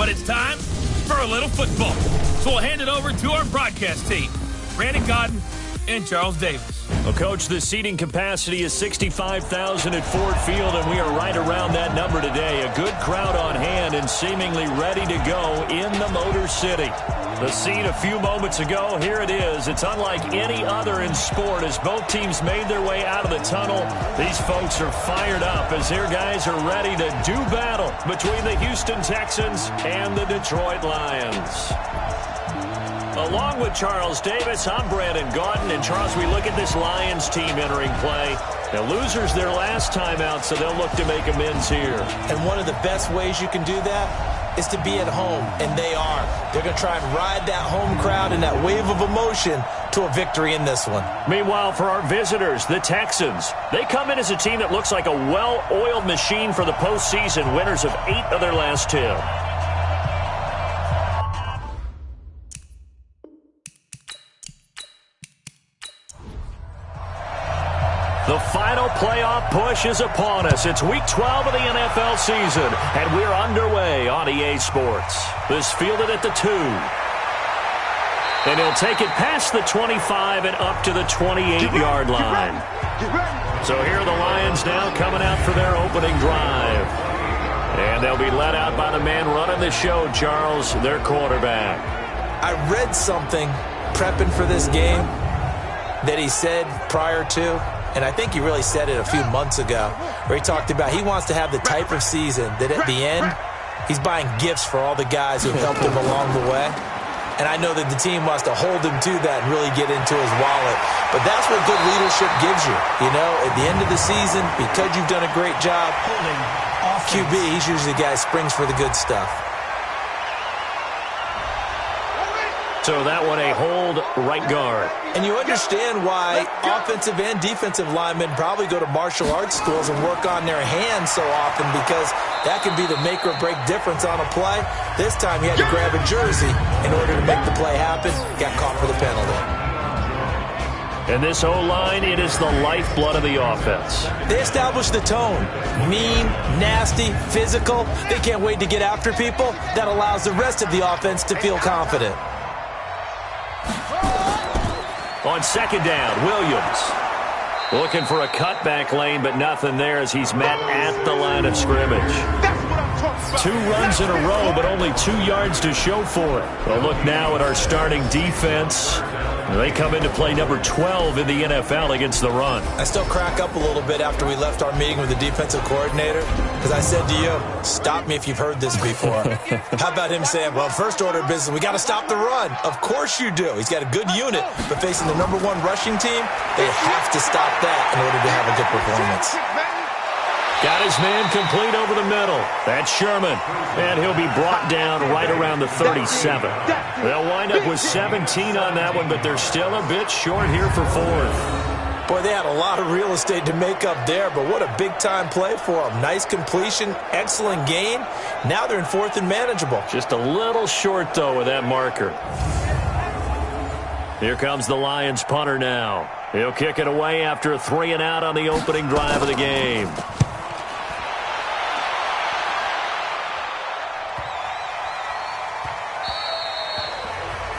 But it's time for a little football. So we'll hand it over to our broadcast team, Brandon Godden and Charles Davis. Well, Coach, the seating capacity is 65,000 at Ford Field, and we are right around that number today. A good crowd on hand and seemingly ready to go in the Motor City. The scene a few moments ago, here it is. It's unlike any other in sport as both teams made their way out of the tunnel. These folks are fired up as their guys are ready to do battle between the Houston Texans and the Detroit Lions. Along with Charles Davis, I'm Brandon Gaudin. And Charles, we look at this Lions team entering play. The losers their last time out, so they'll look to make amends here. And one of the best ways you can do that is to be at home, and they are. They're going to try and ride that home crowd and that wave of emotion to a victory in this one. Meanwhile, for our visitors, the Texans, they come in as a team that looks like a well-oiled machine for the postseason, winners of 8 of their last 10. The final playoff push is upon us. It's Week 12 of the NFL season, and we're underway on EA Sports. This fielded at the 2. And he'll take it past the 25 and up to the 28-yard line. So here are the Lions now coming out for their opening drive. And they'll be led out by the man running the show, Charles, their quarterback. I read something prepping for this game that he said prior to, and I think he really said it a few months ago, where he talked about he wants to have the type of season that at the end, he's buying gifts for all the guys who helped him along the way. And I know that the team wants to hold him to that and really get into his wallet. But that's what good leadership gives you. You know, at the end of the season, because you've done a great job, QB, he's usually the guy who springs for the good stuff. So that one a hold right guard. And you understand why offensive and defensive linemen probably go to martial arts schools and work on their hands so often, because that can be the make or break difference on a play. This time he had to grab a jersey in order to make the play happen. Got caught for the penalty. And this O-line, it is the lifeblood of the offense. They establish the tone. Mean, nasty, physical. They can't wait to get after people. That allows the rest of the offense to feel confident. On second down, Williams looking for a cutback lane, but nothing there as he's met at the line of scrimmage. 2 runs in a row, but only 2 yards to show for it. Well, look now at our starting defense. They come into play number 12 in the NFL against the run. I still crack up a little bit after we left our meeting with the defensive coordinator, because I said to you, stop me if you've heard this before. How about him saying, well, first order of business, we got to stop the run. Of course you do. He's got a good unit, but facing the number 1 rushing team, they have to stop that in order to have a good performance. Got his man complete over the middle. That's Sherman. And he'll be brought down right around the 37. They'll wind up with 17 on that one, but they're still a bit short here for Ford. Boy, they had a lot of real estate to make up there, but what a big-time play for them. Nice completion, excellent gain. Now they're in 4th and manageable. Just a little short, though, with that marker. Here comes the Lions punter now. He'll kick it away after a 3-and-out on the opening drive of the game.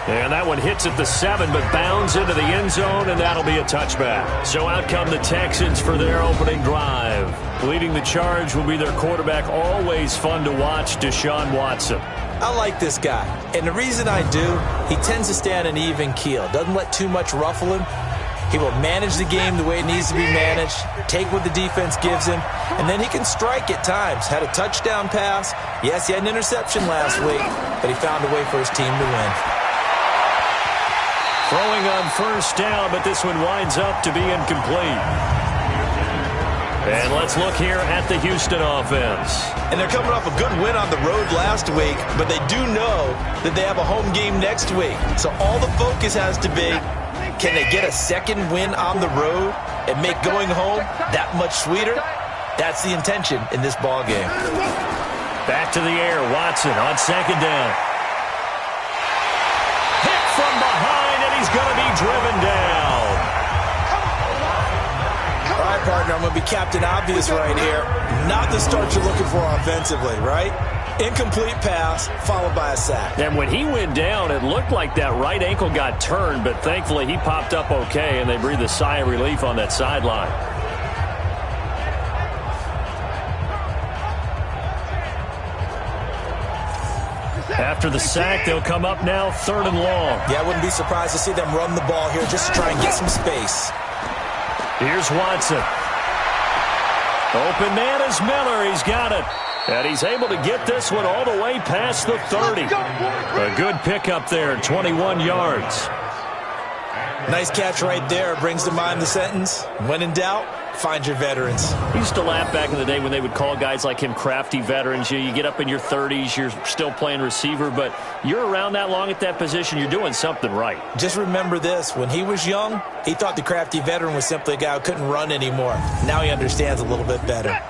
And that one hits at the 7, but bounds into the end zone, and that'll be a touchback. So out come the Texans for their opening drive. Leading the charge will be their quarterback, always fun to watch, Deshaun Watson. I like this guy, and the reason I do, he tends to stay on an even keel. Doesn't let too much ruffle him. He will manage the game the way it needs to be managed, take what the defense gives him, and then he can strike at times. Had a touchdown pass. Yes, he had an interception last week, but he found a way for his team to win. Throwing on first down, but this one winds up to be incomplete. And let's look here at the Houston offense. And they're coming off a good win on the road last week, but they do know that they have a home game next week. So all the focus has to be, can they get a second win on the road and make going home that much sweeter? That's the intention in this ball game. Back to the air, Watson on second down. Hit from behind, and he's going to be driven down. All right, partner, I'm going to be Captain Obvious right here. Not the start you're looking for offensively, right? Incomplete pass, followed by a sack. And when he went down, it looked like that right ankle got turned, but thankfully he popped up okay, and they breathed a sigh of relief on that sideline. After the sack, they'll come up now 3rd and long. Yeah, I wouldn't be surprised to see them run the ball here just to try and get some space. Here's Watson. Open man is Miller. He's got it. And he's able to get this one all the way past the 30. A good pickup there, 21 yards. Nice catch right there. Brings to mind the sentence, when in doubt, find your veterans. We used to laugh back in the day when they would call guys like him crafty veterans. You get up in your 30s, you're still playing receiver, but you're around that long at that position, you're doing something right. Just remember this. When he was young, he thought the crafty veteran was simply a guy who couldn't run anymore. Now he understands a little bit better.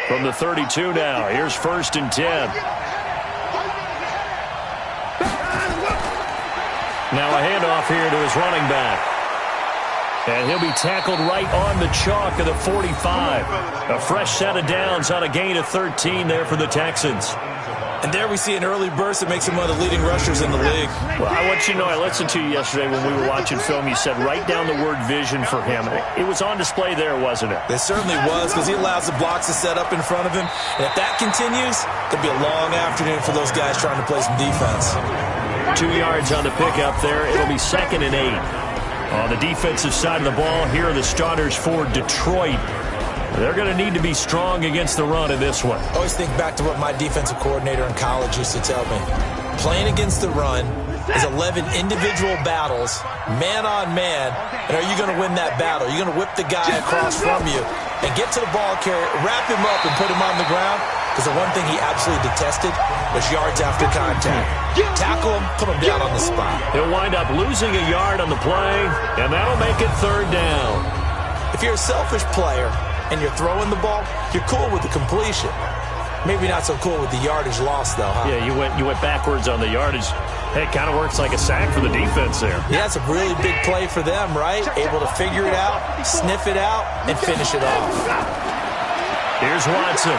From the 32 now, here's 1st and 10. Now a handoff here to his running back. And he'll be tackled right on the chalk of the 45. A fresh set of downs on a gain of 13 there for the Texans. And there we see an early burst that makes him one of the leading rushers in the league. Well, I want you to know, I listened to you yesterday when we were watching film. You said write down the word vision for him. It was on display there, wasn't it? It certainly was, because he allows the blocks to set up in front of him. And if that continues, it could be a long afternoon for those guys trying to play some defense. 2 yards on the pickup there. It'll be 2nd and 8. On the defensive side of the ball, here are the starters for Detroit. They're going to need to be strong against the run in this one. I always think back to what my defensive coordinator in college used to tell me. Playing against the run is 11 individual battles, man on man, and are you going to win that battle? You're going to whip the guy across from you and get to the ball carrier, wrap him up, and put him on the ground, because the one thing he absolutely detested was yards after contact. Tackle him, put him down on the spot. He'll wind up losing a yard on the play, and that'll make it 3rd down. If you're a selfish player and you're throwing the ball, you're cool with the completion. Maybe not so cool with the yardage loss, though, huh? Yeah, you went backwards on the yardage. Hey, it kind of works like a sack for the defense there. Yeah, it's a really big play for them, right? Able to figure it out, sniff it out, and finish it off. Here's Watson.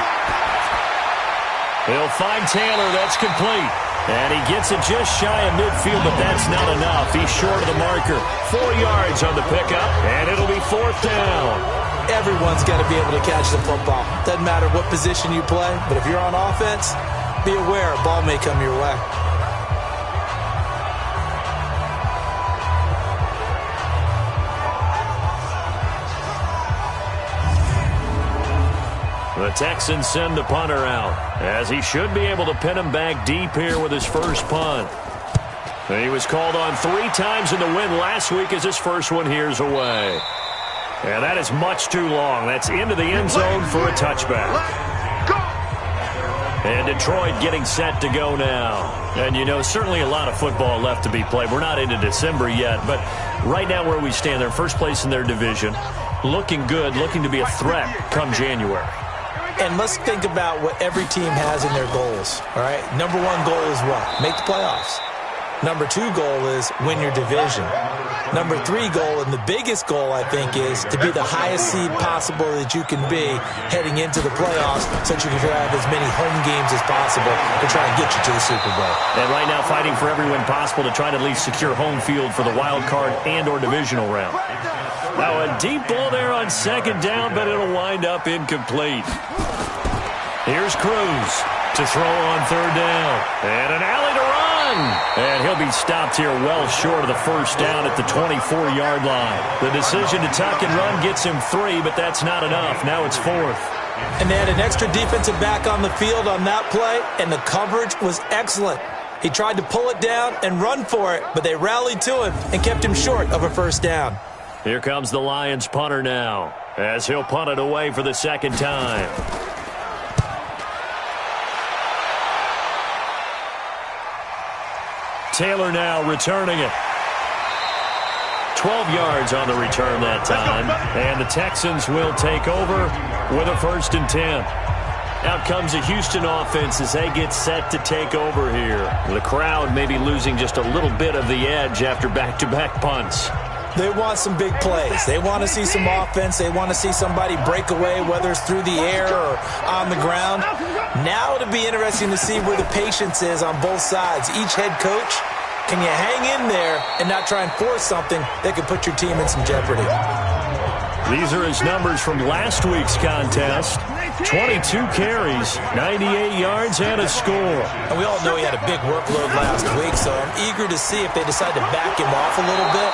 He'll find Taylor. That's complete. And he gets it just shy of midfield, but that's not enough. He's short of the marker. 4 yards on the pickup, and it'll be 4th down. Everyone's got to be able to catch the football. Doesn't matter what position you play, but if you're on offense, be aware a ball may come your way. The Texans send the punter out, as he should be able to pin him back deep here with his first punt. He was called on 3 times in the win last week as his first one here's away. And that is much too long. That's into the end zone for a touchback. And Detroit getting set to go now. And, you know, certainly a lot of football left to be played. We're not into December yet, but right now where we stand, they're in first place in their division. Looking good, looking to be a threat come January. And let's think about what every team has in their goals, all right? Number 1 goal is what? Make the playoffs. Number 2 goal is win your division. Number 3 goal, and the biggest goal, I think, is to be the highest seed possible that you can be heading into the playoffs so that you can have as many home games as possible to try and get you to the Super Bowl. And right now fighting for every win possible to try to at least secure home field for the wild card and or divisional round. Now a deep ball there on 2nd down, but it'll wind up incomplete. Here's Cruz to throw on 3rd down. And an alley to run. And he'll be stopped here well short of the first down at the 24-yard line. The decision to tuck and run gets him 3, but that's not enough. Now it's 4th. And they had an extra defensive back on the field on that play, and the coverage was excellent. He tried to pull it down and run for it, but they rallied to him and kept him short of a first down. Here comes the Lions punter now, as he'll punt it away for the 2nd time. Taylor now returning it. 12 yards on the return that time. And the Texans will take over with a 1st and 10. Out comes the Houston offense as they get set to take over here. The crowd may be losing just a little bit of the edge after back-to-back punts. They want some big plays. They want to see some offense. They want to see somebody break away, whether it's through the air or on the ground. Now it'll be interesting to see where the patience is on both sides. Each head coach, can you hang in there and not try and force something that could put your team in some jeopardy? These are his numbers from last week's contest. 22 carries, 98 yards, and a score. And we all know he had a big workload last week, so I'm eager to see if they decide to back him off a little bit.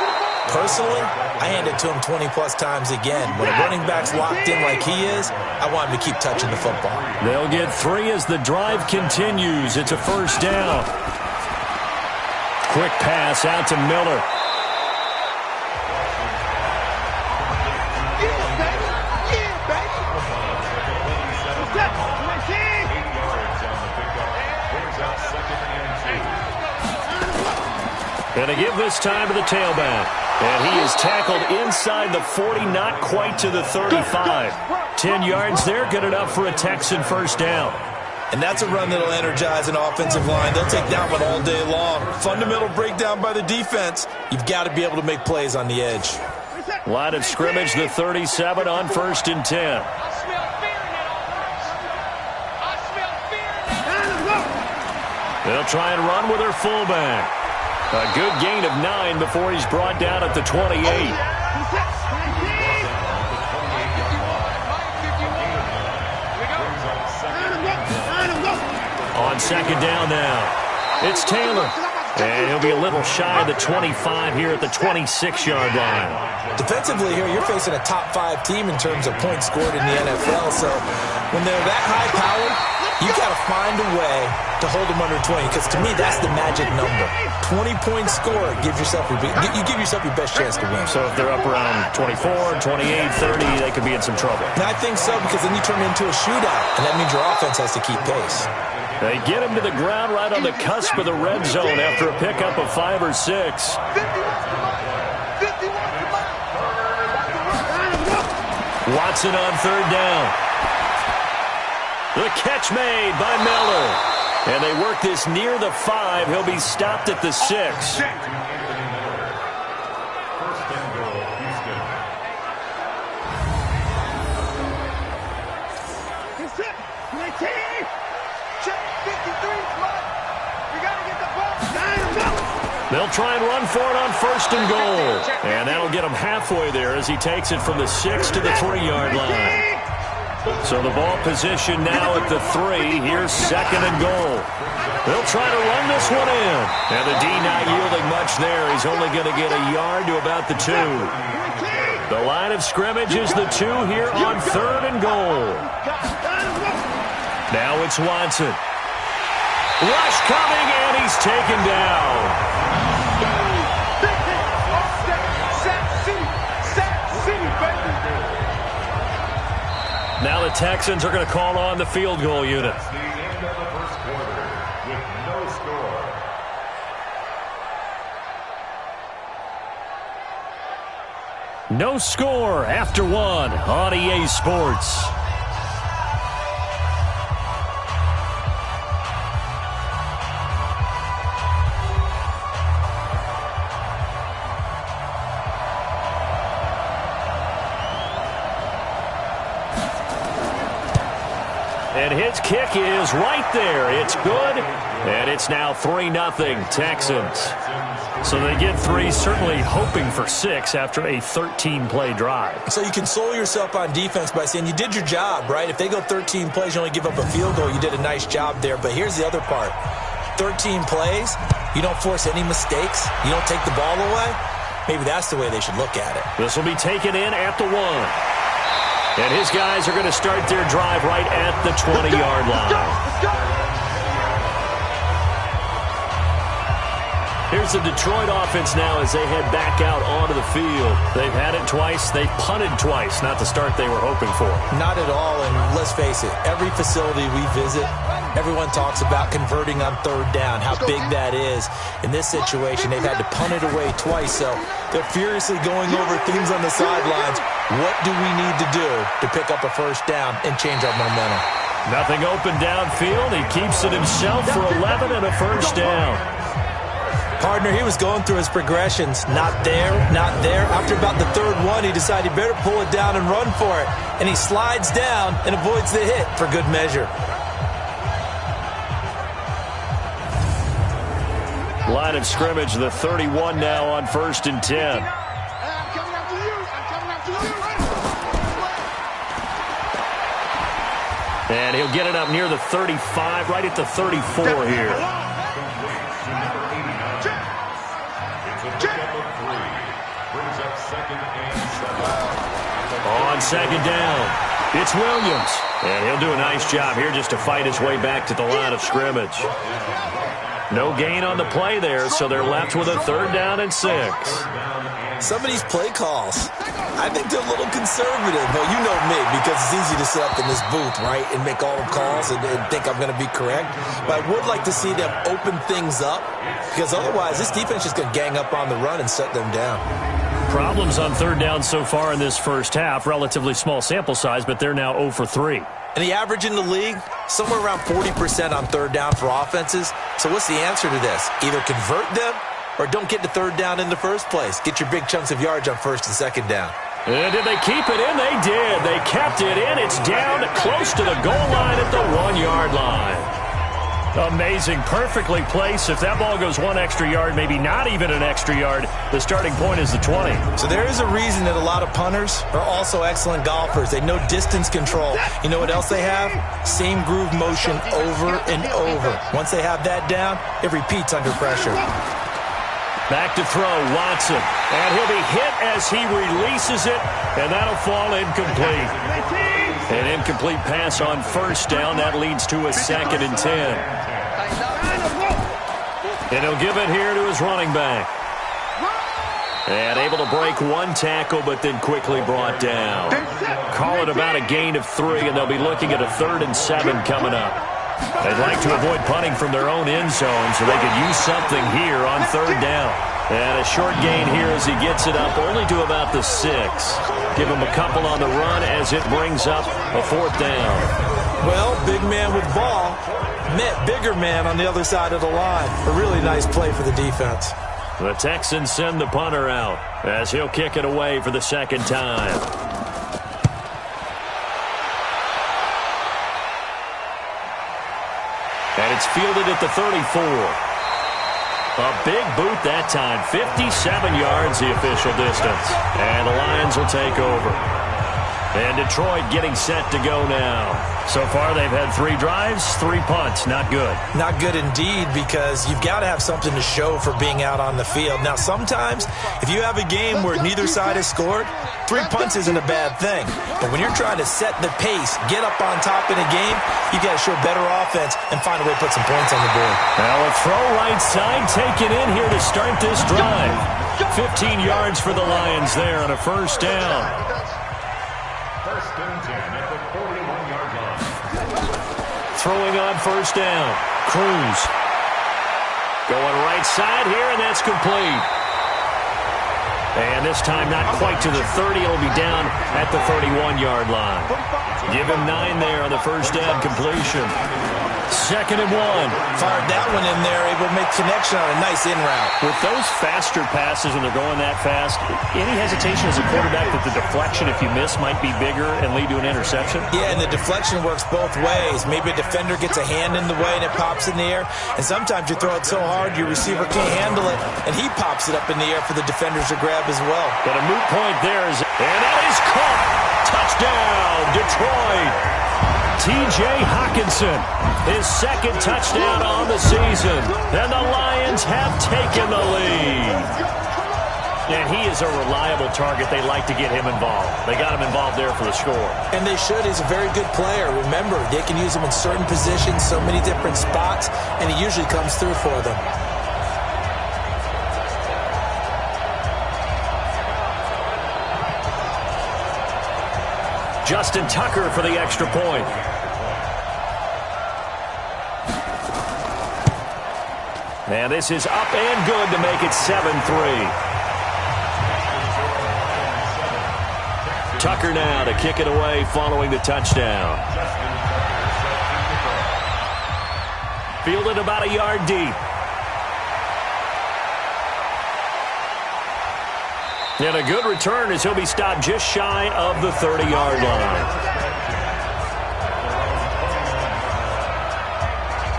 Personally, I hand it to him 20-plus times again. When a running back's locked in like he is, I want him to keep touching the football. They'll get 3 as the drive continues. It's a first down. Quick pass out to Miller. And they give this time to the tailback. And he is tackled inside the 40, not quite to the 35. 10 yards there, good enough for a Texan first down. And that's a run that'll energize an offensive line. They'll take that one all day long. Fundamental breakdown by the defense. You've got to be able to make plays on the edge. Line of scrimmage, the 37 on 1st and 10. They'll try and run with their fullback. A good gain of 9 before he's brought down at the 28. On second down now, it's Taylor. And he'll be a little shy of the 25 here at the 26-yard line. Defensively here, you're facing a top-5 team in terms of points scored in the NFL. So when they're that high-powered, you've got to find a way to hold them under 20, because to me, that's the magic number. 20-point score gives yourself you give yourself your best chance to win. So if they're up around 24, 28, 30, they could be in some trouble. And I think so, because then you turn it into a shootout, and that means your offense has to keep pace. They get him to the ground right on the cusp of the red zone after a pickup of 5 or 6. Watson on third down. The catch made by Miller. And they work this near the 5. He'll be stopped at the 6. They'll try and run for it on 1st and goal. And that'll get him halfway there as he takes it from the 6 to the 3-yard line. So the ball position now at the 3. Here's 2nd and goal. They'll try to run this one in. And the D not yielding much there. He's only going to get a yard to about the 2. The line of scrimmage is the 2 here on 3rd and goal. Now it's Watson. Rush coming, and he's taken down. Now the Texans are going to call on the field goal unit. No score after 1 on EA Sports. And his kick is right there. It's good, and it's now 3-0 Texans. So they get 3, certainly hoping for 6 after a 13-play drive. So you console yourself on defense by saying you did your job, right? If they go 13 plays, you only give up a field goal, you did a nice job there. But here's the other part. 13 plays, you don't force any mistakes, you don't take the ball away. Maybe that's the way they should look at it. This will be taken in at the 1. And his guys are going to start their drive right at the 20-yard line. Here's the Detroit offense now as they head back out onto the field. They've had it twice. They've punted twice. Not the start they were hoping for. Not at all, and let's face it, every facility we visit, everyone talks about converting on 3rd down, how big that is. In this situation, they've had to punt it away twice, so they're furiously going over things on the sidelines. What do we need to do to pick up a 1st down and change our momentum? Nothing open downfield. He keeps it himself for 11 and a 1st down. Partner, he was going through his progressions. Not there, not there. After about the third one, he decided he better pull it down and run for it. And he slides down and avoids the hit for good measure. Line of scrimmage, the 31 now on 1st and 10. And he'll get it up near the 35, right at the 34 here. On 2nd down, it's Williams. And he'll do a nice job here just to fight his way back to the line of scrimmage. No gain on the play there, so they're left with a 3rd down and 6. Some of these play calls, I think they're a little conservative. Well, you know me, because it's easy to sit up in this booth, right, and make all the calls and think I'm going to be correct. But I would like to see them open things up, because otherwise this defense is going to gang up on the run and shut them down. Problems on 3rd down so far in this first half. Relatively small sample size, but they're now 0 for 3. And the average in the league, somewhere around 40% on 3rd down for offenses. So what's the answer to this? Either convert them or don't get to 3rd down in the first place. Get your big chunks of yards on 1st and 2nd down. And did they keep it in? They did. They kept it in. It's down close to the goal line at the 1-yard line. Amazing. Perfectly placed. If that ball goes 1 extra yard, maybe not even an extra yard, the starting point is the 20. So there is a reason that a lot of punters are also excellent golfers. They know distance control. You know what else they have? Same groove motion over and over. Once they have that down, it repeats under pressure. Back to throw, Watson. And he'll be hit as he releases it, and that'll fall incomplete. An incomplete pass on 1st down. That leads to a 2nd and 10. And he'll give it here to his running back. And able to break 1 tackle, but then quickly brought down. Call it about a gain of 3, and they'll be looking at a 3rd and 7 coming up. They'd like to avoid punting from their own end zone so they could use something here on 3rd down. And a short gain here as he gets it up only to about the 6. Give him a couple on the run as it brings up a 4th down. Well, big man with ball met bigger man on the other side of the line. A really nice play for the defense. The Texans send the punter out as he'll kick it away for the 2nd time. And it's fielded at the 34. A big boot that time. 57 yards the official distance. And the Lions will take over. And Detroit getting set to go now. So far they've had 3 drives, 3 punts. Not good. Not good indeed, because you've got to have something to show for being out on the field. Now sometimes if you have a game where neither side has scored, 3 punts isn't a bad thing. But when you're trying to set the pace, get up on top in a game, you got to show better offense and find a way to put some points on the board. Now a throw right side taken in here to start this drive. 15 yards for the Lions there on a 1st down. 1st and 10 at the 41-yard line. Throwing on 1st down. Cruz. Going right side here, and that's complete. And this time not quite to the 30. It'll be down at the 31-yard line. Give him 9 there on the 1st down completion. 2nd and 1. Fired that one in there, able to make connection on a nice in route. With those faster passes when they're going that fast, any hesitation as a quarterback that the deflection, if you miss, might be bigger and lead to an interception? Yeah, and the deflection works both ways. Maybe a defender gets a hand in the way and it pops in the air. And sometimes you throw it so hard your receiver can't handle it, and he pops it up in the air for the defenders to grab as well. But a moot point there is, and that is caught. Touchdown, Detroit. T.J. Hockenson, his 2nd touchdown on the season. And the Lions have taken the lead. And he is a reliable target. They like to get him involved. They got him involved there for the score. And they should. He's a very good player. Remember, they can use him in certain positions, so many different spots, and he usually comes through for them. Justin Tucker for the extra point. And this is up and good to make it 7-3. Tucker now to kick it away following the touchdown. Fielded about a yard deep. And a good return as he'll be stopped just shy of the 30-yard line.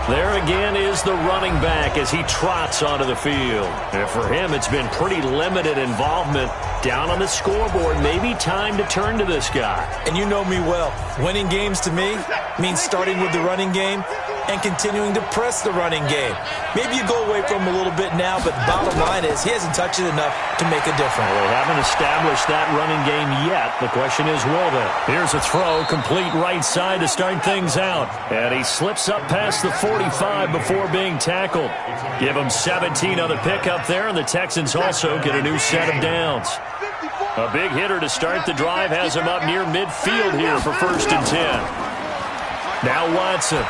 There again is the running back as he trots onto the field. And for him, it's been pretty limited involvement down on the scoreboard. Maybe time to turn to this guy. And you know me well. Winning games to me means starting with the running game and continuing to press the running game. Maybe you go away from him a little bit now, but the bottom line is he hasn't touched it enough to make a difference. Well, they haven't established that running game yet. The question is, will they? Here's a throw, complete right side to start things out. And he slips up past the 45 before being tackled. Give him 17 on the pickup there, and the Texans also get a new set of downs. A big hitter to start the drive has him up near midfield here for 1st and 10. Now Watson.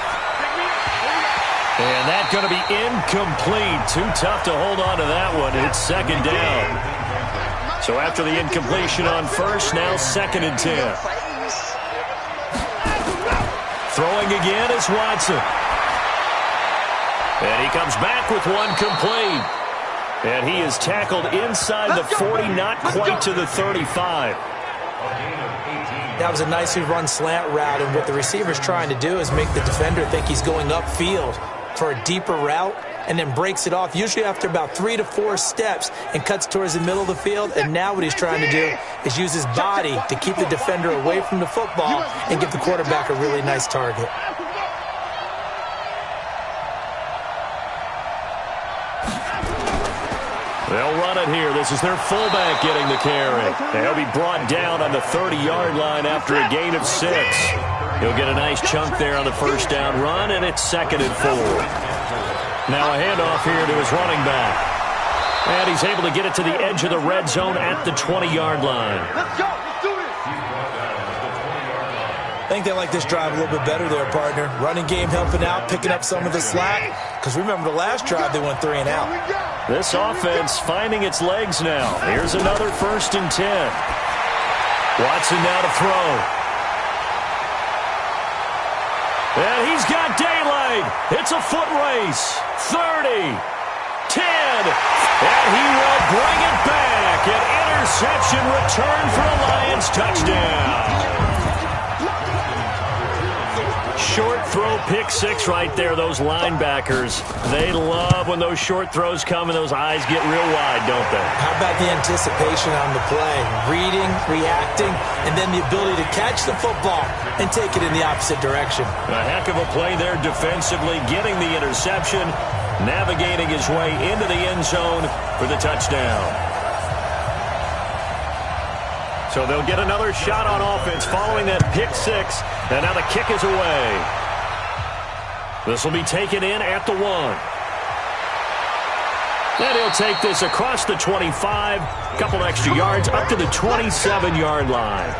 And that's going to be incomplete. Too tough to hold on to that one. It's 2nd down. So after the incompletion on 1st, now 2nd and 10. Throwing again is Watson. And he comes back with one complete. And he is tackled inside the 40, not quite to the 35. That was a nicely run slant route, and what the receiver's trying to do is make the defender think he's going upfield for a deeper route, and then breaks it off, usually after about 3 to 4 steps, and cuts towards the middle of the field. And now what he's trying to do is use his body to keep the defender away from the football and give the quarterback a really nice target. They'll run it here. This is their fullback getting the carry. They'll be brought down on the 30-yard line after a gain of 6. He'll get a nice chunk there on the 1st down run, and it's 2nd and 4. Now a handoff here to his running back. And he's able to get it to the edge of the red zone at the 20-yard line. Let's go. Let's do this. I think they like this drive a little bit better there, partner. Running game helping out, picking up some of the slack. Because remember the last drive, they went 3 and out. This offense finding its legs now. Here's another 1st and 10. Watson now to throw. And he's got daylight. It's a foot race. 30, 10, and he will bring it back. An interception return for a Lions touchdown. Short throw, pick 6 right there. Those linebackers, they love when those short throws come and those eyes get real wide, don't they? How about the anticipation on the play? Reading, reacting, and then the ability to catch the football and take it in the opposite direction. A heck of a play there defensively, getting the interception, navigating his way into the end zone for the touchdown. So they'll get another shot on offense following that pick 6, and now the kick is away. This will be taken in at the 1. And he'll take this across the 25, a couple extra yards, up to the 27-yard line.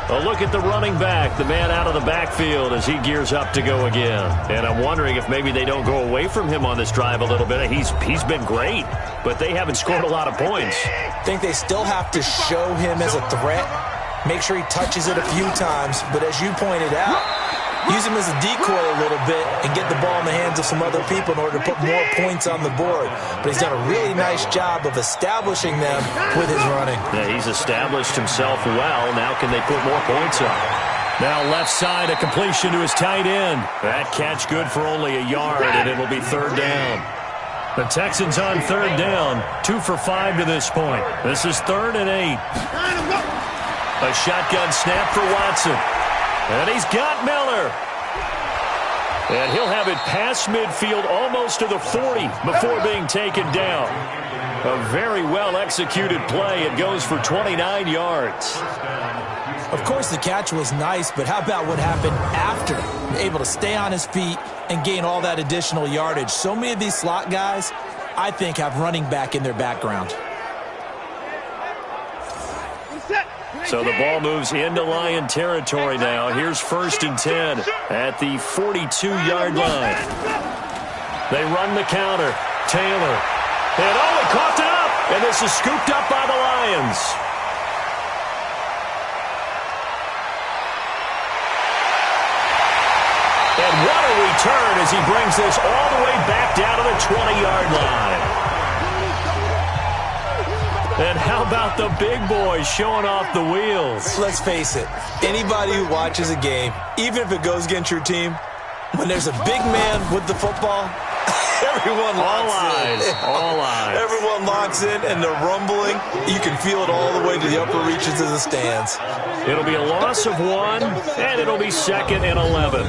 A look at the running back, the man out of the backfield as he gears up to go again. And I'm wondering if maybe they don't go away from him on this drive a little bit. He's been great, but they haven't scored a lot of points. I think they still have to show him as a threat, make sure he touches it a few times, but as you pointed out, use him as a decoy a little bit and get the ball in the hands of some other people in order to put more points on the board. But he's done a really nice job of establishing them with his running. Yeah, he's established himself well. Now can they put more points up? Now left side, a completion to his tight end. That catch good for only a yard, and it'll be 3rd down. The Texans on 3rd down, 2 for 5 to this point. This is 3rd and 8. A shotgun snap for Watson. And he's got Miller. And he'll have it past midfield almost to the 40 before being taken down. A very well-executed play. It goes for 29 yards. Of course, the catch was nice, but how about what happened after? Able to stay on his feet and gain all that additional yardage. So many of these slot guys, I think, have running back in their background. So the ball moves into Lion territory now. Here's 1st and 10 at the 42-yard line. They run the counter. Taylor. And he coughed it up. And this is scooped up by the Lions. And what a return as he brings this all the way back down to the 20-yard line. And how about the big boys showing off the wheels? Let's face it, anybody who watches a game, even if it goes against your team, when there's a big man with the football, everyone locks in. All eyes. Everyone locks in, and they're rumbling. You can feel it all the way to the upper reaches of the stands. It'll be a loss of 1, and it'll be 2nd and 11.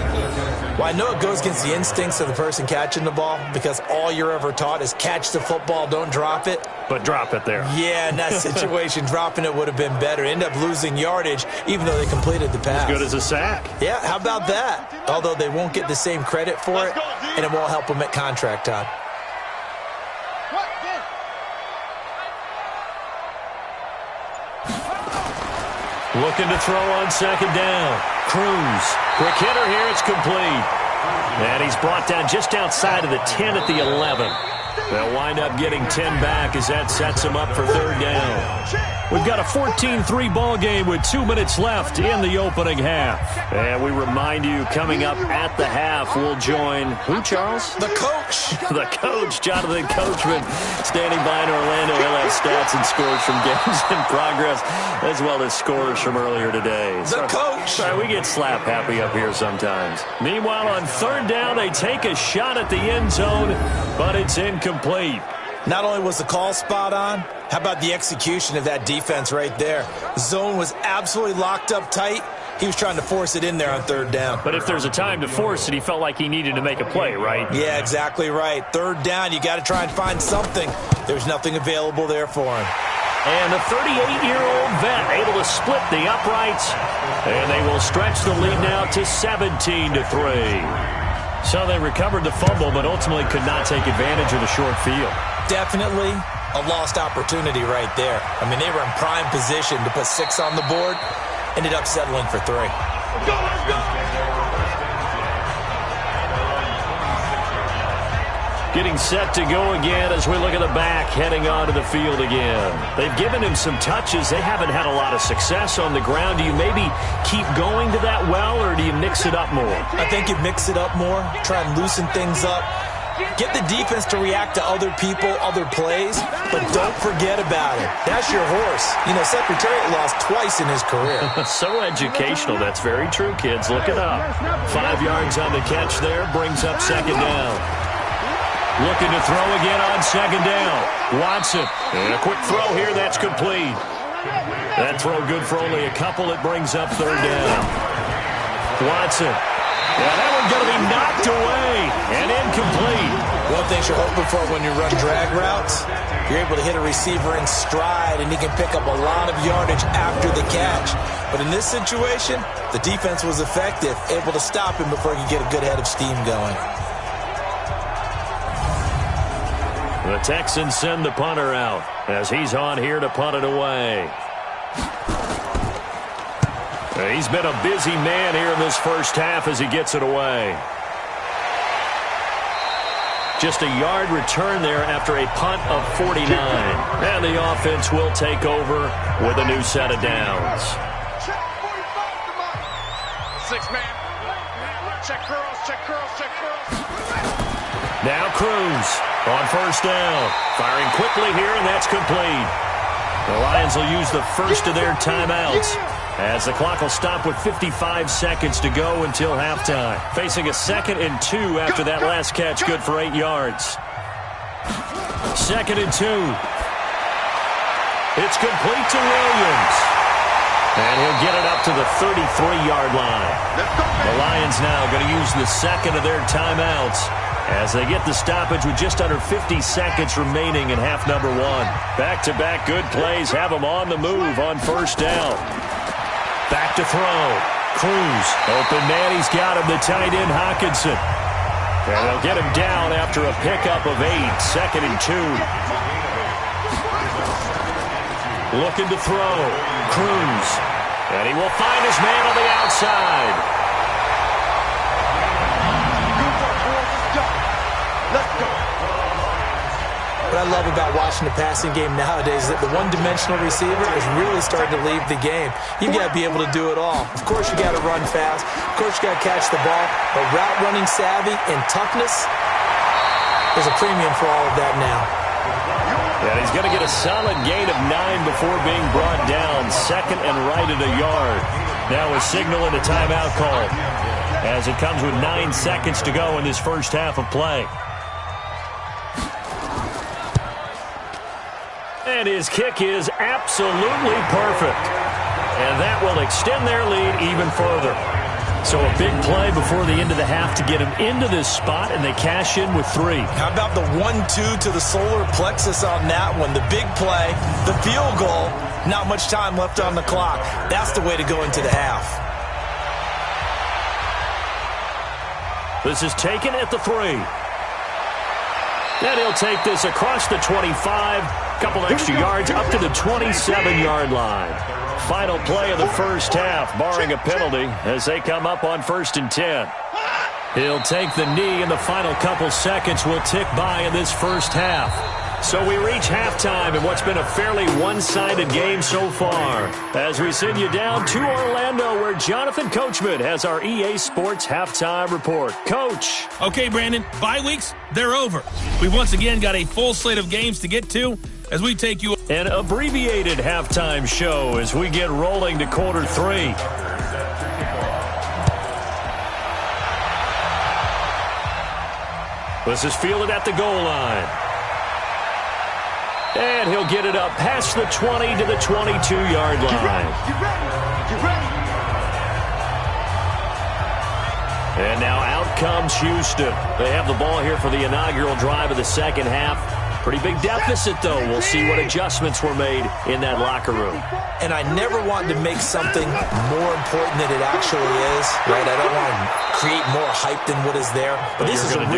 Well, I know it goes against the instincts of the person catching the ball because all you're ever taught is catch the football, don't drop it. But drop it there. Yeah, in that situation, dropping it would have been better. End up losing yardage, even though they completed the pass. As good as a sack. Yeah, how about that? Although they won't get the same credit for it, and it won't help them at contract time. Looking to throw on 2nd down. Cruz. Quick hitter here. It's complete. And he's brought down just outside of the 10 at the 11. They'll wind up getting 10 back as that sets them up for 3rd down. We've got a 14-3 ball game with 2 minutes left in the opening half. And we remind you, coming up at the half, we'll join who, Charles? The coach. The coach, Jonathan Coachman, standing by in Orlando. He'll have stats and scores from games in progress, as well as scores from earlier today. The coach. Sorry, we get slap happy up here sometimes. Meanwhile, on 3rd down, they take a shot at the end zone, but it's incomplete. Not only was the call spot on, how about the execution of that defense right there? The zone was absolutely locked up tight. He was trying to force it in there on 3rd down. But if there's a time to force it, he felt like he needed to make a play, right? Yeah, exactly right. 3rd down, you got to try and find something. There's nothing available there for him. And the 38-year-old vet able to split the uprights. And they will stretch the lead now to 17-3. So they recovered the fumble, but ultimately could not take advantage of the short field. Definitely a lost opportunity right there. I mean, they were in prime position to put 6 on the board. Ended up settling for 3. Let's go! Getting set to go again as we look at the back, heading onto the field again. They've given him some touches. They haven't had a lot of success on the ground. Do you maybe keep going to that well, or do you mix it up more? I think you mix it up more, try and loosen things up. Get the defense to react to other people, other plays, but don't forget about it. That's your horse. You know, Secretariat lost twice in his career. So educational. That's very true, kids. Look it up. 5 yards on the catch there, brings up 2nd down. Looking to throw again on 2nd down. Watson. And a quick throw here. That's complete. That throw good for only a couple. It brings up 3rd down. Watson. Yeah, that one's going to be knocked away and incomplete. One thing you're hoping for when you run drag routes, you're able to hit a receiver in stride, and he can pick up a lot of yardage after the catch. But in this situation, the defense was effective, able to stop him before he could get a good head of steam going. The Texans send the punter out as he's on here to punt it away. He's been a busy man here in this first half as he gets it away. Just a yard return there after a punt of 49. And the offense will take over with a new set of downs. 6-man. Check curls. Now Cruz on 1st down. Firing quickly here, and that's complete. The Lions will use the first of their timeouts as the clock will stop with 55 seconds to go until halftime. Facing a 2nd and 2 after that last catch, good for 8 yards. 2nd and 2. It's complete to Williams. And he'll get it up to the 33-yard line. The Lions now going to use the 2nd of their timeouts as they get the stoppage with just under 50 seconds remaining in half number 1. Back-to-back good plays have them on the move on 1st down. Back to throw. Cruz. Open man. He's got him. The tight end, Hawkinson. And they'll get him down after a pickup of 8. 2nd and 2. Looking to throw. Cruz. And he will find his man on the outside. What I love about watching the passing game nowadays is that the one-dimensional receiver is really starting to leave the game. You've got to be able to do it all. Of course, you got to run fast. Of course, you got to catch the ball. But route running savvy and toughness, there's a premium for all of that now. And he's going to get a solid gain of 9 before being brought down. Second and right at a yard. Now a signal and a timeout call, as it comes with 9 seconds to go in this first half of play. And his kick is absolutely perfect. And that will extend their lead even further. So a big play before the end of the half to get him into this spot, and they cash in with 3. How about the 1-2 to the solar plexus on that one? The big play, the field goal, not much time left on the clock. That's the way to go into the half. This is taken at the 3. And he'll take this across the 25, couple extra yards up to the 27-yard line. Final play of the first half, barring a penalty, as they come up on 1st and 10. He'll take the knee, and the final couple seconds will tick by in this first half. So we reach halftime in what's been a fairly one-sided game so far, as we send you down to Orlando, where Jonathan Coachman has our EA Sports halftime report. Coach. Okay, Brandon, bye weeks, they're over. We've once again got a full slate of games to get to as we take you an abbreviated halftime show as we get rolling to quarter 3. This is fielded at the goal line. And he'll get it up past the 20 to the 22-yard line. Get ready. And now out comes Houston. They have the ball here for the inaugural drive of the second half. Pretty big deficit, though. We'll see what adjustments were made in that locker room. And I never wanted to make something more important than it actually is, right? I don't want to create more hype than what is there. But this is I'm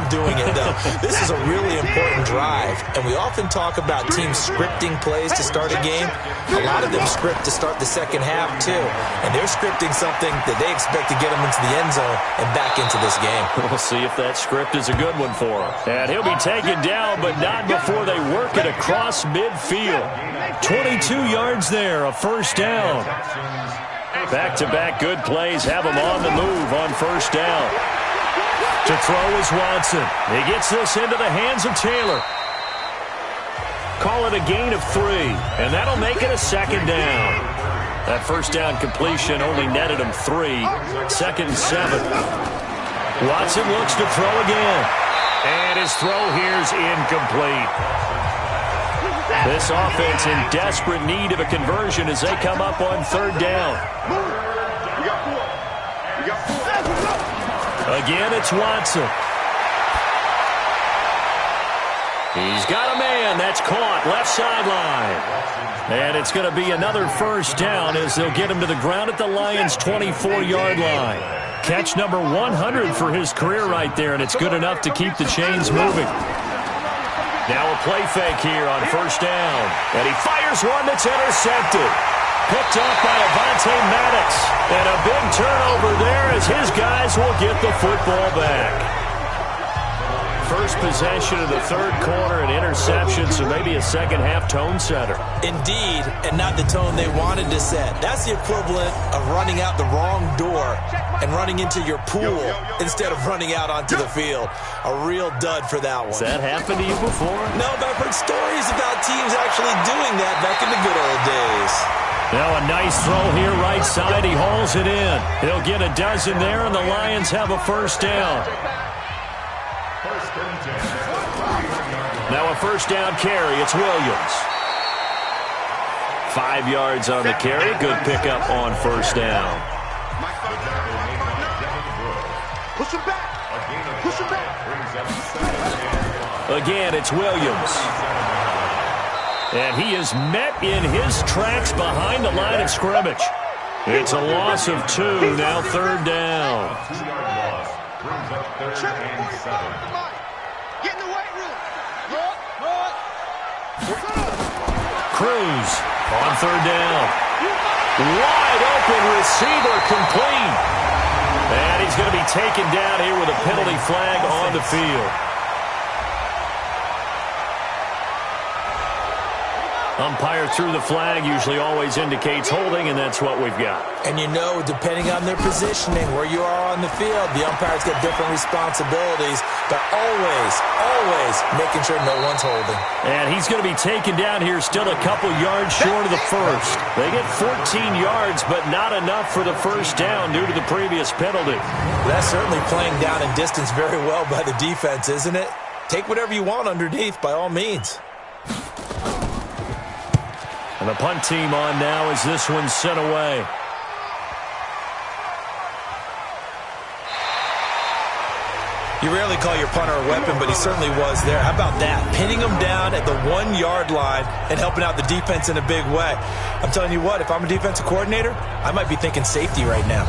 doing it, though. This is a really important drive. And we often talk about teams scripting plays to start a game. A lot of them script to start the second half, too. And they're scripting something that they expect to get them into the end zone and back into this game. We'll see if that script is a good one for him. And he'll be taken down, but not before they work it across midfield. 22 yards there, a first down. Back-to-back good plays have him on the move on first down. To throw is Watson. He gets this into the hands of Taylor. Call it a gain of 3, and that'll make it a second down. That first down completion only netted him 3. 2nd and 7. Watson looks to throw again. And his throw here's incomplete. This offense in desperate need of a conversion as they come up on 3rd down. Again, it's Watson. He's got a man. That's caught left sideline. And it's going to be another first down as they'll get him to the ground at the Lions' 24-yard line. Catch number 100 for his career right there, and it's good enough to keep the chains moving. Now a play fake here on first down. And he fires one that's intercepted. Picked off by Avonte Maddox. And a big turnover there as his guys will get the football back. First possession of the 3rd quarter, an interception, so maybe a second-half tone setter. Indeed, and not the tone they wanted to set. That's the equivalent of running out the wrong door and running into your pool instead of running out onto the field. A real dud for that one. Has that happened to you before? No, but I've heard stories about teams actually doing that back in the good old days. Now a nice throw here right side. He hauls it in. He'll get a dozen there, and the Lions have a first down. Now a first down carry. It's Williams. 5 yards on the carry. Good pickup on first down. Push him back. Push him back. Again, it's Williams. And he is met in his tracks behind the line of scrimmage. It's a loss of 2. Now 3rd down. Get in the weight room. Cruz on 3rd down. Wide open receiver complete. And he's going to be taken down here with a penalty flag on the field. Umpire threw the flag, usually always indicates holding, and that's what we've got. And you know, depending on their positioning, where you are on the field, the umpire's got different responsibilities, but always making sure no one's holding. And he's going to be taken down here still a couple yards short of the first. They get 14 yards, but not enough for the first down due to the previous penalty. That's certainly playing down in distance very well by the defense, isn't it? Take whatever you want underneath, by all means. And the punt team on now as this one's sent away. You rarely call your punter a weapon, but he certainly was there. How about that? Pinning him down at the 1-yard line and helping out the defense in a big way. I'm telling you what, if I'm a defensive coordinator, I might be thinking safety right now.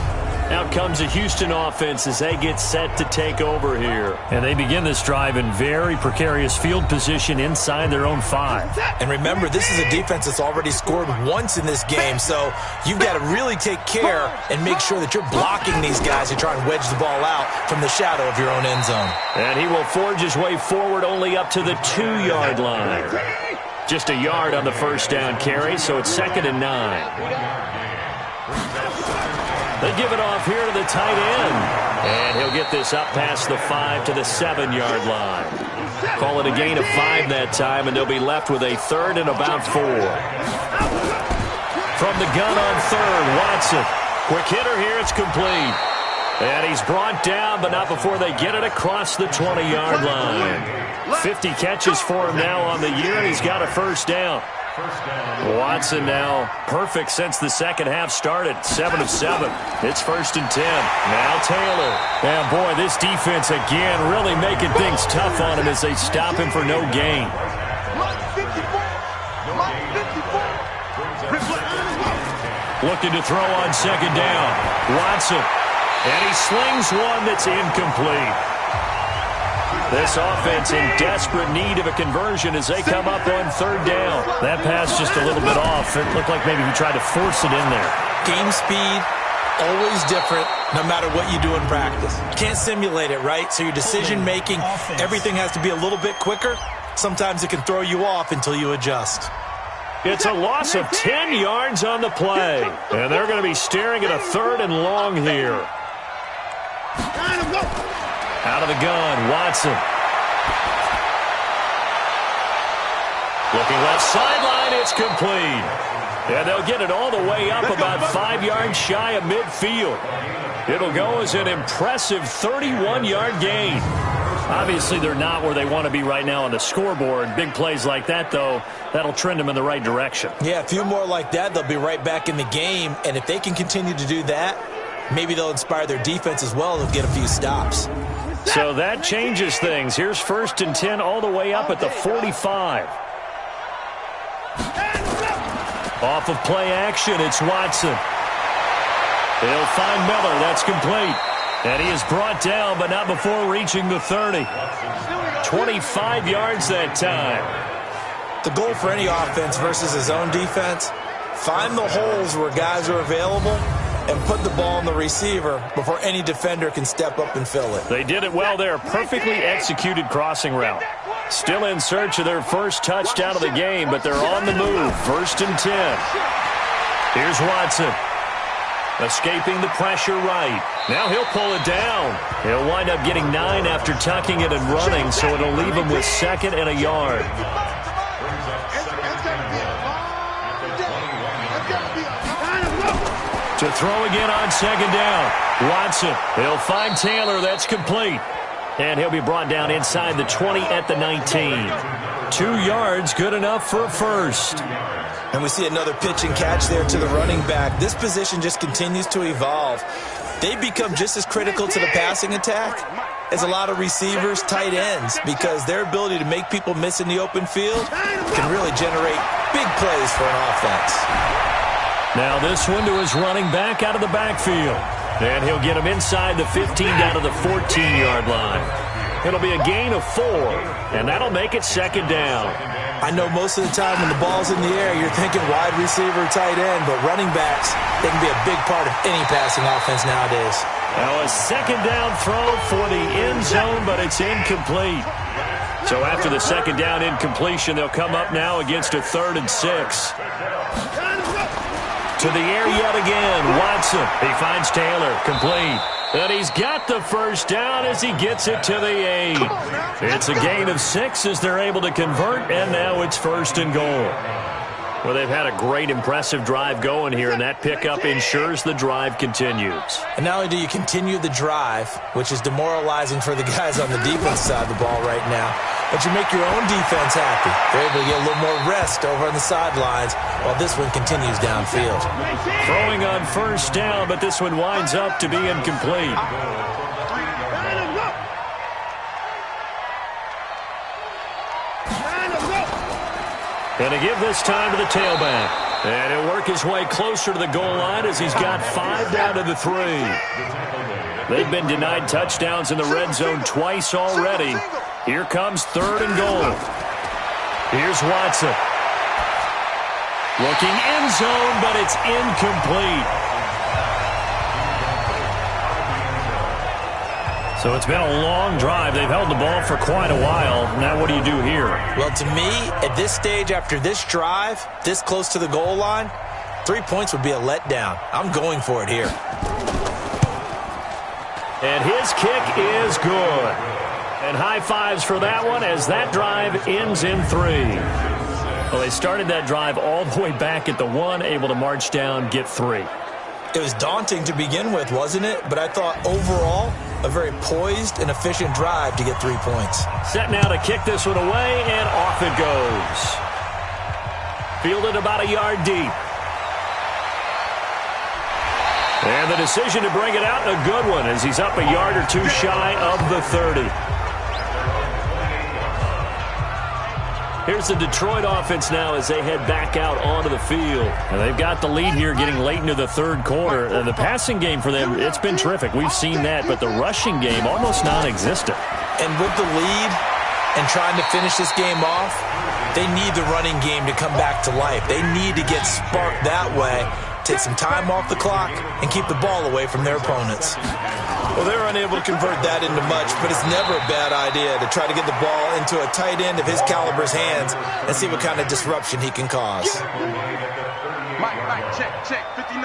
Out comes the Houston offense as they get set to take over here. And they begin this drive in very precarious field position inside their own 5. And remember, this is a defense that's already scored once in this game, so you've got to really take care and make sure that you're blocking these guys who try and wedge the ball out from the shadow of your own end zone. And he will forge his way forward only up to the 2-yard line. Just a yard on the first down carry, so it's 2nd and 9. They give it off here to the tight end. And he'll get this up past the 5 to the 7-yard line. Call it a gain of 5 that time, and they'll be left with a 3rd and about 4. From the gun on 3rd, Watson. Quick hitter here, it's complete. And he's brought down, but not before they get it across the 20-yard line. 50 catches for him now on the year, and he's got a first down. Watson now perfect since the second half started. 7 of 7. It's 1st and 10. Now Taylor. And boy, this defense again really making things tough on him as they stop him for no gain. Looking to throw on 2nd down. Watson. And he slings one that's incomplete. This offense in desperate need of a conversion as they come up on 3rd down. That pass just a little bit off. It looked like maybe he tried to force it in there. Game speed, always different, no matter what you do in practice. You can't simulate it, right? So your decision-making, everything has to be a little bit quicker. Sometimes it can throw you off until you adjust. It's a loss of 10 yards on the play. And they're going to be staring at a 3rd and long here. Out of the gun, Watson. Looking left sideline, it's complete. And they'll get it all the way up about 5 yards shy of midfield. It'll go as an impressive 31-yard gain. Obviously, they're not where they want to be right now on the scoreboard. Big plays like that, though, that'll trend them in the right direction. Yeah, a few more like that, they'll be right back in the game. And if they can continue to do that, maybe they'll inspire their defense as well. They'll get a few stops. So that changes things. Here's 1st and 10 all the way up at the 45. Off of play action, it's Watson. They'll find Miller. That's complete. And he is brought down, but not before reaching the 30. 25 yards that time. The goal for any offense versus his own defense, find the holes where guys are available and put the ball on the receiver before any defender can step up and fill it. They did it well there. Perfectly executed crossing route. Still in search of their first touchdown of the game, but they're on the move. 1st and 10. Here's Watson. Escaping the pressure right. Now he'll pull it down. He'll wind up getting 9 after tucking it and running, so it'll leave him with 2nd and a yard. To throw again on 2nd down. Watson. He'll find Taylor. That's complete. And he'll be brought down inside the 20 at the 19. 2 yards, good enough for a first. And we see another pitch and catch there to the running back. This position just continues to evolve. They become just as critical to the passing attack as a lot of receivers, tight ends, because their ability to make people miss in the open field can really generate big plays for an offense. Now this one to his running back out of the backfield. And he'll get him inside the 15 down to the 14-yard line. It'll be a gain of 4, and that'll make it 2nd down. I know most of the time when the ball's in the air, you're thinking wide receiver, tight end, but running backs, they can be a big part of any passing offense nowadays. Now a 2nd down throw for the end zone, but it's incomplete. So after the second down incompletion, they'll come up now against a 3rd and 6. To the air yet again. Watson. He finds Taylor. Complete. And he's got the first down as he gets it to the 8. It's a gain of 6 as they're able to convert, and now it's 1st and goal. Well, they've had a great, impressive drive going here, and that pickup ensures the drive continues. And not only do you continue the drive, which is demoralizing for the guys on the defense side of the ball right now, but you make your own defense happy. They're able to get a little more rest over on the sidelines while this one continues downfield. Throwing on 1st down, but this one winds up to be incomplete. And to give this time to the tailback. And he'll work his way closer to the goal line as he's got 5 down to the 3. They've been denied touchdowns in the red zone twice already. Here comes 3rd and goal. Here's Watson. Looking end zone, but it's incomplete. So it's been a long drive. They've held the ball for quite a while. Now what do you do here? Well, to me, at this stage, after this drive, this close to the goal line, 3 points would be a letdown. I'm going for it here. And his kick is good. And high fives for that one as that drive ends in 3. Well, they started that drive all the way back at the 1, able to march down, get 3. It was daunting to begin with, wasn't it? But I thought overall, a very poised and efficient drive to get 3 points. Set now to kick this one away, and off it goes. Fielded about a yard deep. And the decision to bring it out, a good one, as he's up a yard or 2 shy of the 30. Here's the Detroit offense now as they head back out onto the field. And they've got the lead here getting late into the 3rd quarter. The passing game for them, it's been terrific. We've seen that, but the rushing game almost non-existent. And with the lead and trying to finish this game off, they need the running game to come back to life. They need to get sparked that way, take some time off the clock, and keep the ball away from their opponents. Well, they were unable to convert that into much, but it's never a bad idea to try to get the ball into a tight end of his caliber's hands and see what kind of disruption he can cause. Mike, check, 59.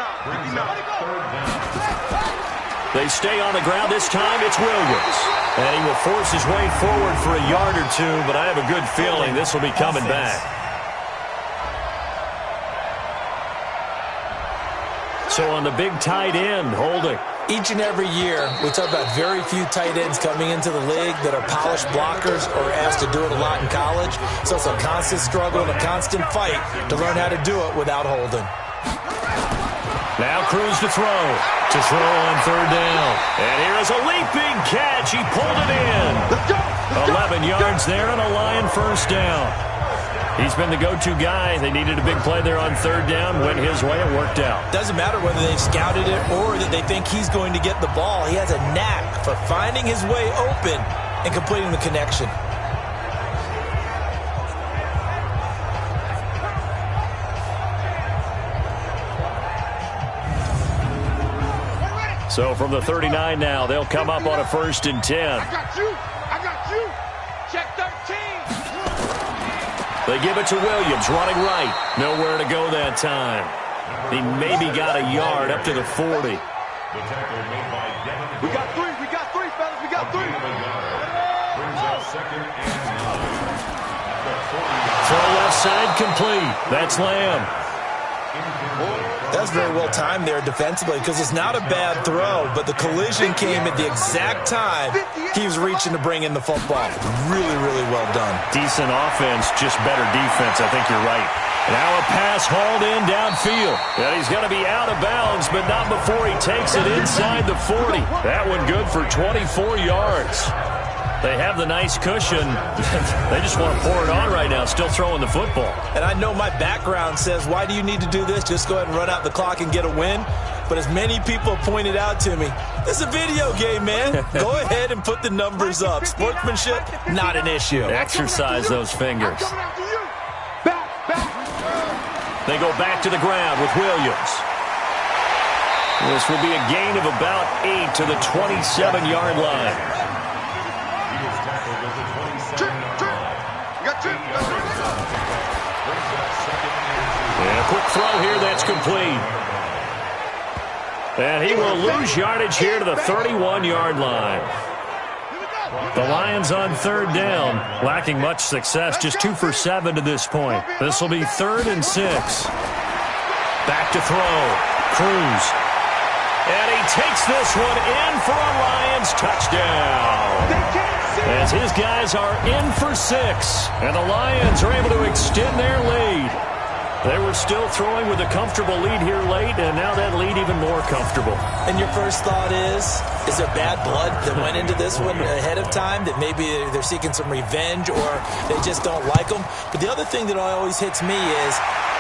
They stay on the ground. This time it's Williams. And he will force his way forward for a yard or 2, but I have a good feeling this will be coming back. So on the big tight end, holding. Each and every year, we talk about very few tight ends coming into the league that are polished blockers or asked to do it a lot in college. So it's a constant struggle and a constant fight to learn how to do it without holding. Now Cruz to throw. To throw on 3rd down. And here is a leaping catch. He pulled it in. 11 yards there and a Lion 1st down. He's been the go-to guy. They needed a big play there on 3rd down. Went his way. It worked out. Doesn't matter whether they've scouted it or that they think he's going to get the ball. He has a knack for finding his way open and completing the connection. So from the 39 now, they'll come up on a 1st and 10. I got you. Check 13. They give it to Williams, running right. Nowhere to go that time. He maybe got a yard up to the 40. We got three, fellas. We got 3. Throw left side complete. That's Lamb. That's very well timed there defensively because it's not a bad throw, but the collision came at the exact time he was reaching to bring in the football. Really, really well done. Decent offense, just better defense. I think you're right. Now a pass hauled in downfield. And he's going to be out of bounds, but not before he takes it inside the 40. That one good for 24 yards. They have the nice cushion. They just want to pour it on right now, still throwing the football. And I know my background says, why do you need to do this? Just go ahead and run out the clock and get a win. But as many people pointed out to me, this is a video game, man. Go ahead and put the numbers up. Sportsmanship, not an issue. Exercise those fingers. They go back to the ground with Williams. This will be a gain of about 8 to the 27-yard line. And a quick throw here that's complete. And he will lose yardage here to the 31-yard line. The Lions on third down, lacking much success, just 2 for 7 to this point. This will be 3rd and 6. Back to throw. Cruz. And he takes this one in for a Lions touchdown. As his guys are in for 6, and the Lions are able to extend their lead. They were still throwing with a comfortable lead here late, and now that lead even more comfortable. And your first thought is there bad blood that went into this one ahead of time, that maybe they're seeking some revenge or they just don't like them? But the other thing that always hits me is,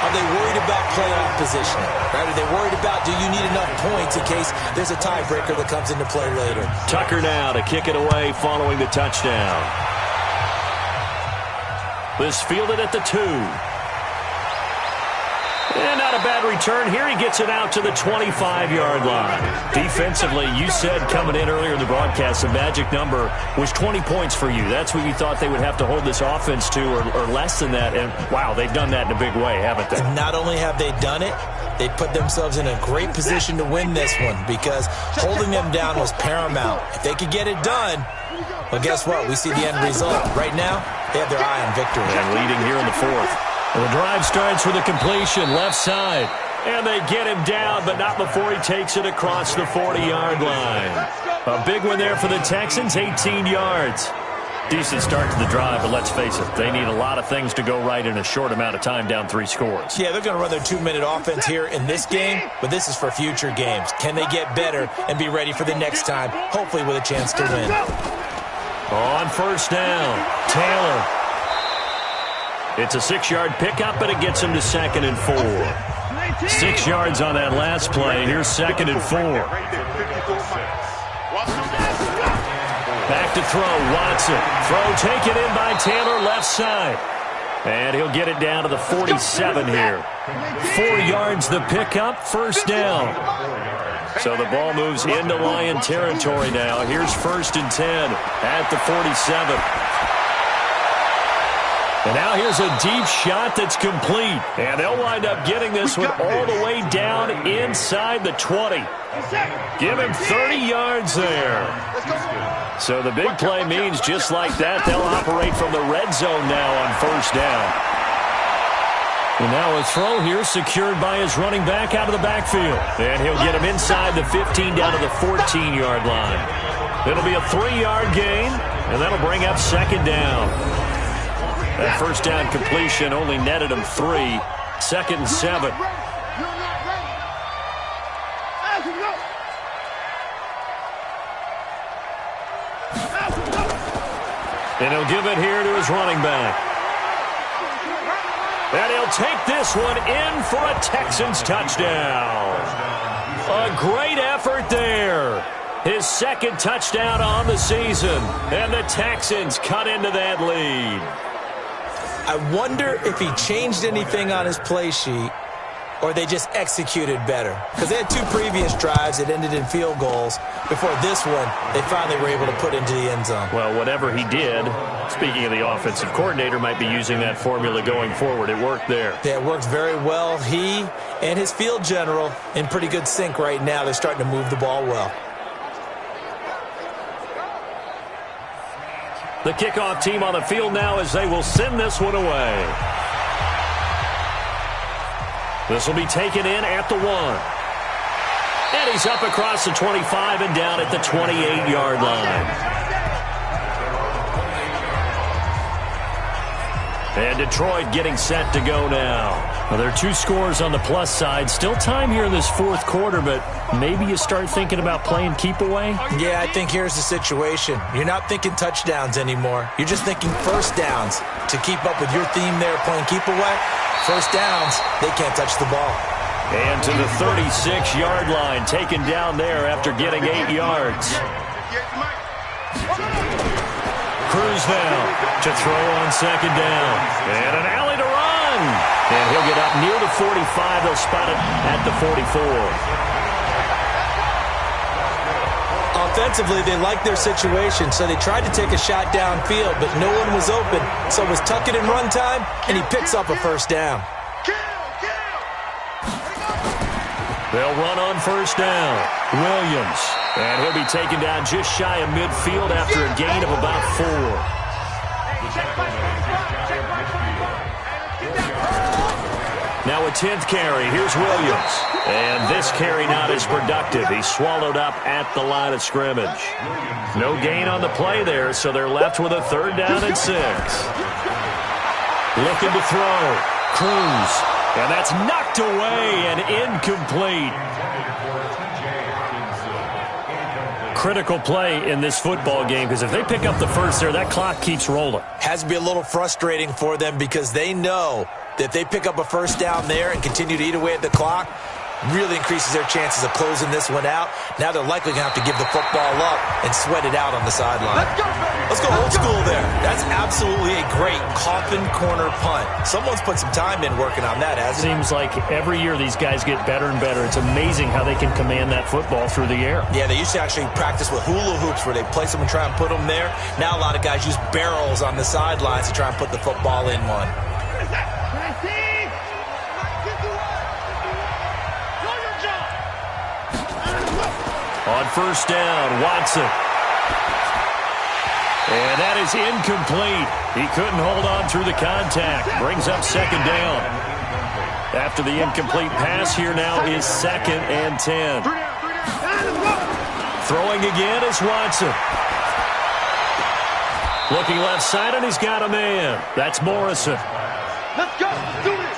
are they worried about playoff positioning? Right? Are they worried about, do you need enough points in case there's a tiebreaker that comes into play later? Tucker now to kick it away following the touchdown. This fielded at the 2. And not a bad return. Here he gets it out to the 25-yard line. Defensively, you said coming in earlier in the broadcast, the magic number was 20 points for you. That's what you thought they would have to hold this offense to, or less than that. And, wow, they've done that in a big way, haven't they? And not only have they done it, they put themselves in a great position to win this one because holding them down was paramount. If they could get it done, well, guess what? We see the end result. Right now, they have their eye on victory. And leading here in the 4th. Well, the drive starts with a completion, left side. And they get him down, but not before he takes it across the 40-yard line. A big one there for the Texans, 18 yards. Decent start to the drive, but let's face it, they need a lot of things to go right in a short amount of time, down 3 scores. Yeah, they're going to run their 2-minute offense here in this game, but this is for future games. Can they get better and be ready for the next time, hopefully with a chance to win? On first down, Taylor. It's a 6-yard pickup, but it gets him to 2nd and 4. 6 yards on that last play. Here's 2nd and 4. Back to throw, Watson. Throw taken in by Taylor, left side. And he'll get it down to the 47 here. 4 yards the pickup, first down. So the ball moves into Lion territory now. Here's 1st and 10 at the 47. And now here's a deep shot that's complete. And they'll wind up getting this one all the way down inside the 20. Give him 30 yards there. So the big play means just like that, they'll operate from the red zone now on first down. And now a throw here secured by his running back out of the backfield. And he'll get him inside the 15 down to the 14-yard line. It'll be a 3-yard gain, and that'll bring up 2nd down. That first down completion only netted him 3. 2nd and 7. And he'll give it here to his running back. And he'll take this one in for a Texans touchdown. A great effort there. His 2nd touchdown on the season. And the Texans cut into that lead. I wonder if he changed anything on his play sheet or they just executed better. Because they had 2 previous drives that ended in field goals. Before this one, they finally were able to put into the end zone. Well, whatever he did, speaking of the offensive coordinator, might be using that formula going forward. It worked there. Yeah, it worked very well. He and his field general in pretty good sync right now. They're starting to move the ball well. The kickoff team on the field now as they will send this one away. This will be taken in at the 1. And he's up across the 25 and down at the 28-yard line. And Detroit getting set to go now. Well, there are 2 scores on the plus side. Still time here in this 4th quarter, but maybe you start thinking about playing keep away? Yeah, I think here's the situation. You're not thinking touchdowns anymore. You're just thinking first downs. To keep up with your theme there, playing keep away, first downs, they can't touch the ball. And to the 36-yard line, taken down there after getting 8 yards. Cruz now to throw on 2nd down. And an alley to run. And he'll get up near the 45. They'll spot it at the 44. On Offensively, they liked their situation, so they tried to take a shot downfield, but no one was open. So it was tuck it in run time, and he picks up a first down. They'll run on first down. Williams. And he'll be taken down just shy of midfield after a gain of about 4. Now a 10th carry. Here's Williams. And this carry not as productive. He's swallowed up at the line of scrimmage. No gain on the play there, so they're left with a 3rd down and 6. Looking to throw. Cruz. And that's knocked away and incomplete. Critical play in this football game, because if they pick up the first there, that clock keeps rolling. Has to be a little frustrating for them because they know that if they pick up a first down there and continue to eat away at the clock, really increases their chances of closing this one out. Now they're likely going to have to give the football up and sweat it out on the sideline. Let's go old school there. That's absolutely a great coffin corner punt. Someone's put some time in working on that, hasn't it? Seems like every year these guys get better and better. It's amazing how they can command that football through the air. Yeah, they used to actually practice with hula hoops where they place them and try and put them there. Now a lot of guys use barrels on the sidelines to try and put the football in one. On first down, Watson. And that is incomplete. He couldn't hold on through the contact. Brings up 2nd down. After the incomplete pass, here now is 2nd and 10. Throwing again is Watson. Looking left side, and he's got a man. That's Morrison. Let's go. Do it.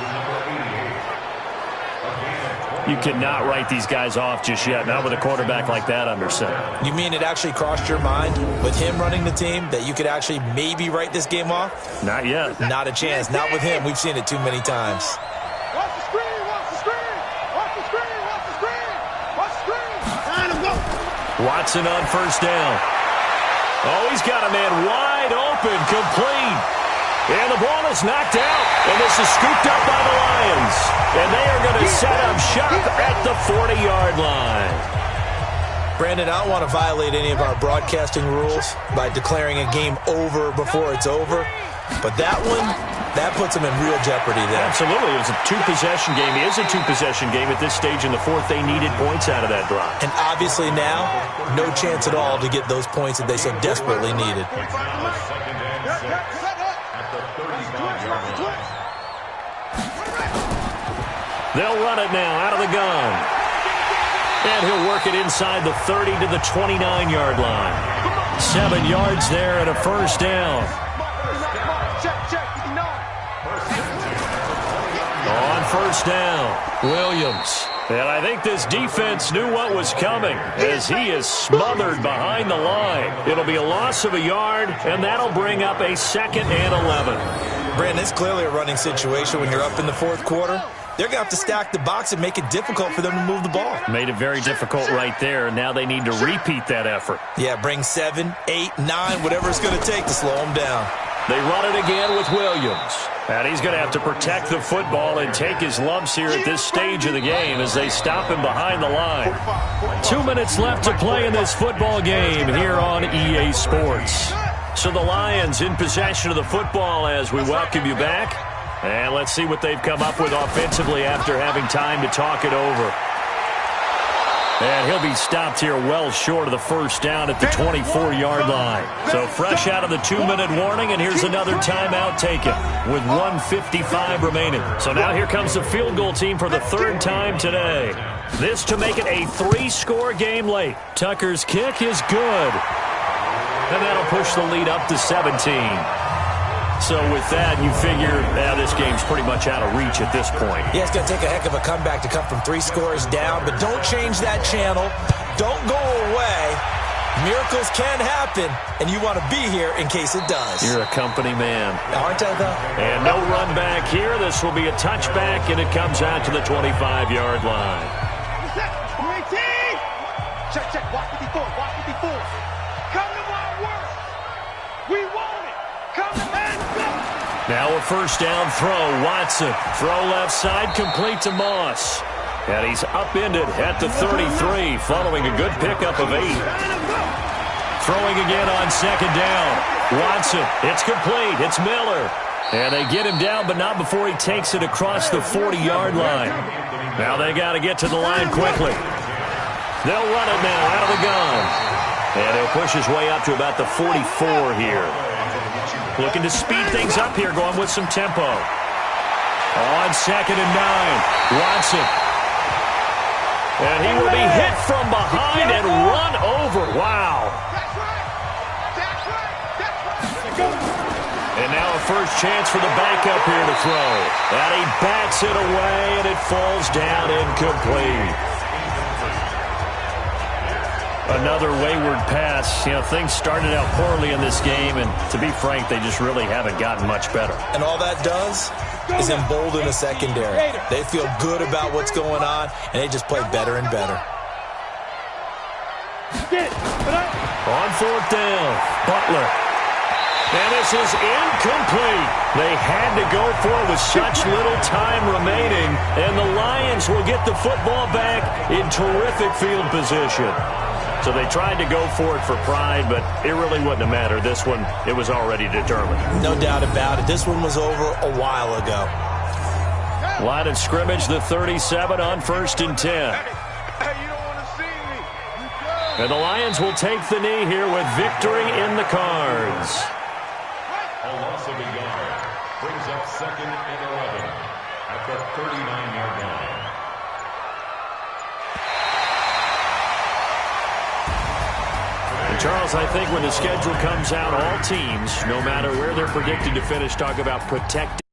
You cannot write these guys off just yet, not with a quarterback like that under center. You mean it actually crossed your mind with him running the team that you could actually maybe write this game off? Not yet. Not a chance. Not with him. We've seen it too many times. Watch the screen. Watch the screen. Watch the screen. Watch the screen. Watch the screen. Line him up. Watson on first down. Oh, he's got a man wide open, complete. And the ball is knocked out, and this is scooped up by the Lions. And they are going to set up shop at the 40-yard line. Brandon, I don't want to violate any of our broadcasting rules by declaring a game over before it's over. But that one, that puts them in real jeopardy there. Absolutely. It was a 2-possession game. It is a 2-possession game at this stage in the 4th. They needed points out of that drive. And obviously now, no chance at all to get those points that they so desperately needed. They'll run it now out of the gun. And he'll work it inside the 30 to the 29-yard line. 7 yards there and a first down. On first down, Williams. And I think this defense knew what was coming as he is smothered behind the line. It'll be a loss of a yard, and that'll bring up a 2nd and 11. Brandon, it's clearly a running situation when you're up in the 4th quarter. They're going to have to stack the box and make it difficult for them to move the ball. Made it very difficult right there. Now they need to repeat that effort. Yeah, bring 7, 8, 9, whatever it's going to take to slow them down. They run it again with Williams. And he's going to have to protect the football and take his lumps here at this stage of the game as they stop him behind the line. 2 minutes left to play in this football game here on EA Sports. So the Lions in possession of the football as we welcome you back. And let's see what they've come up with offensively after having time to talk it over. And he'll be stopped here well short of the first down at the 24-yard line. So fresh out of the 2-minute warning, and here's another timeout taken with 1:55 remaining. So now here comes the field goal team for the 3rd time today. This to make it a 3-score game late. Tucker's kick is good. And that'll push the lead up to 17. So with that, you figure this game's pretty much out of reach at this point. Yeah, it's going to take a heck of a comeback to come from 3 scores down, but don't change that channel. Don't go away. Miracles can happen, and you want to be here in case it does. You're a company man. Aren't I, though? And no run back here. This will be a touchback, and it comes out to the 25-yard line. Check, check. Watch 54. Watch 54. Come to my work. We want it. Come to man. Now a first down throw. Watson. Throw left side, complete to Moss. And he's upended at the 33 following a good pickup of 8. Throwing again on second down. Watson, it's complete. It's Miller. And they get him down, but not before he takes it across the 40-yard line. Now they got to get to the line quickly. They'll run it now out of the gun. And he'll push his way up to about the 44 here. Looking to speed things up here, going with some tempo. On second and 9, Watson. And he will be hit from behind and run over. Wow. And now a first chance for the backup here to throw. And he bats it away, and it falls down incomplete. Another wayward pass. You know, things started out poorly in this game, and to be frank, they just really haven't gotten much better. And all that does is embolden the secondary. They feel good about what's going on, and they just play better and better. On fourth down, Butler. And this is incomplete. They had to go for it with such little time remaining, and the Lions will get the football back in terrific field position. So they tried to go for it for pride, but it really wouldn't have mattered. This one, it was already determined. No doubt about it. This one was over a while ago. Line of scrimmage, the 37 on 1st and 10. Hey, you don't want to see me. And the Lions will take the knee here with victory in the cards. A loss of a yard brings up 2nd and 11 at the 39-yard line. And Charles, I think when the schedule comes out, all teams, no matter where they're predicted to finish, talk about protecting